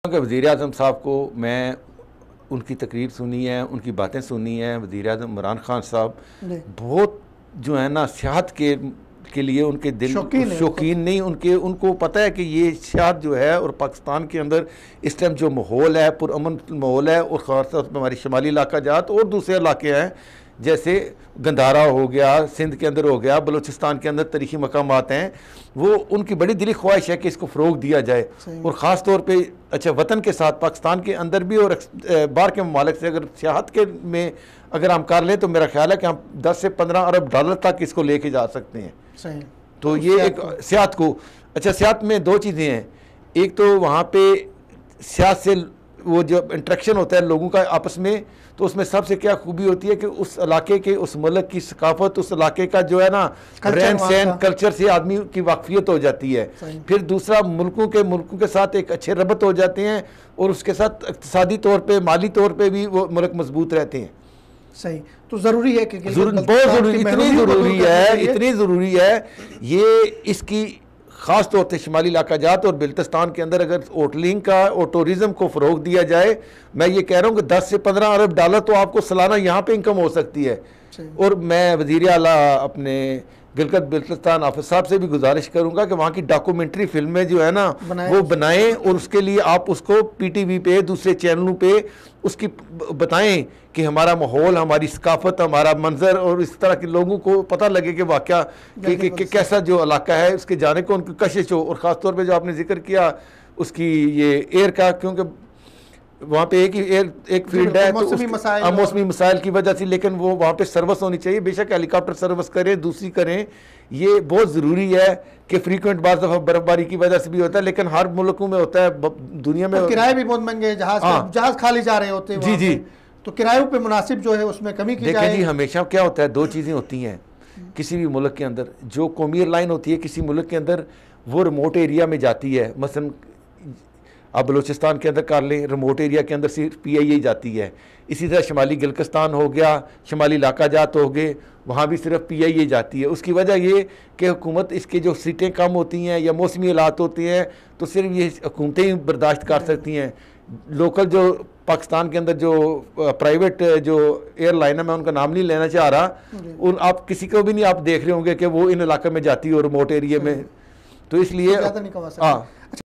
کہ وزیر اعظم صاحب کو میں ان کی تقریر سنی ہے، ان کی باتیں سنی ہیں. وزیر اعظم عمران خان صاحب بہت جو ہے نا سیاحت کے لیے ان کے دل شوقین نہیں، ان کو پتہ ہے کہ یہ سیاحت جو ہے اور پاکستان کے اندر اس ٹائم جو ماحول ہے پرامن ماحول ہے، اور خاص طور پر ہماری شمالی علاقہ جات اور دوسرے علاقے ہیں جیسے گندھارا ہو گیا، سندھ کے اندر ہو گیا، بلوچستان کے اندر تاریخی مقامات ہیں، وہ ان کی بڑی دلی خواہش ہے کہ اس کو فروغ دیا جائے. اور خاص طور پہ اچھا وطن کے ساتھ پاکستان کے اندر بھی اور باہر کے ممالک سے اگر سیاحت کے میں اگر ہم کر لیں تو میرا خیال ہے کہ ہم 10 سے 15 ارب ڈالر تک اس کو لے کے جا سکتے ہیں. تو یہ ایک سیاحت کو اچھا سیاحت میں دو چیزیں ہیں. ایک تو وہاں پہ سیاحت سے وہ جو انٹریکشن ہوتا ہے لوگوں کا آپس میں، تو اس میں سب سے کیا خوبی ہوتی ہے کہ اس علاقے کے اس ملک کی ثقافت، اس علاقے کا جو ہے نا رہن سہن کلچر سے آدمی کی واقفیت ہو جاتی ہے. پھر دوسرا ملکوں کے ساتھ ایک اچھے ربط ہو جاتے ہیں، اور اس کے ساتھ اقتصادی طور پہ مالی طور پہ بھی وہ ملک مضبوط رہتے ہیں. صحیح. تو ضروری ہے کہ بہت ضروری، اتنی ضروری ہے یہ. اس کی خاص طور سے شمالی علاقہ جات اور بلتستان کے اندر اگر ہوٹلنگ کا اور ٹورزم کو فروغ دیا جائے، میں یہ کہہ رہا ہوں کہ 10 سے 15 ارب ڈالر تو آپ کو سالانہ یہاں پہ انکم ہو سکتی ہے. اور میں وزیر اعلیٰ اپنے گلگت بلتستان آفس صاحب سے بھی گزارش کروں گا کہ وہاں کی ڈاکومنٹری فلمیں جو ہے نا وہ بنائیں، اور اس کے لیے آپ اس کو پی ٹی وی پہ دوسرے چینلوں پہ اس کی بتائیں کہ ہمارا ماحول، ہماری ثقافت، ہمارا منظر، اور اس طرح کے لوگوں کو پتہ لگے کہ واقعہ کہ کیسا جو علاقہ ہے اس کے جانے کو ان کی کشش ہو. اور خاص طور پہ جو آپ نے ذکر کیا اس کی یہ ایئر کا، کیونکہ وہاں پہ ایک فیلڈ ہے تو موسمی مسائل کی وجہ سے، لیکن وہ وہاں پہ سروس ہونی چاہیے. بے شک ہیلی کاپٹر سروس کریں، دوسری کریں، یہ بہت ضروری ہے کہ فریکوینٹ بعض دفعہ برف باری کی وجہ سے بھی ہوتا ہے، لیکن ہر ملکوں میں ہوتا ہے دنیا میں. کرائے بھی بہت مہنگے ہیں، جہاز خالی جا رہے ہوتے ہیں. جی، تو کرایوں پہ مناسب جو ہے اس میں کمی کی جائے. دیکھیں جی، ہمیشہ کیا ہوتا ہے، دو چیزیں ہوتی ہیں کسی بھی ملک کے اندر. جو قومی ایئر لائن ہوتی ہے کسی ملک کے اندر، وہ ریموٹ ایریا میں جاتی ہے. مثلا آپ بلوچستان کے اندر کر لیں، ریموٹ ایریا کے اندر صرف پی آئی اے جاتی ہے. اسی طرح شمالی گلگستان ہو گیا، شمالی علاقہ جات ہو گئے، وہاں بھی صرف پی آئی اے جاتی ہے. اس کی وجہ یہ کہ حکومت اس کے جو سیٹیں کم ہوتی ہیں یا موسمی حالات ہوتے ہیں تو صرف یہ حکومتیں ہی برداشت کر سکتی ہیں. لوکل جو پاکستان کے اندر جو پرائیویٹ جو ایئر لائن ہے، میں ان کا نام نہیں لینا چاہ رہا، آپ کسی کو بھی نہیں آپ دیکھ رہے ہوں گے کہ وہ ان علاقے میں جاتی ہے اور ریموٹ ایریا میں. تو اس لیے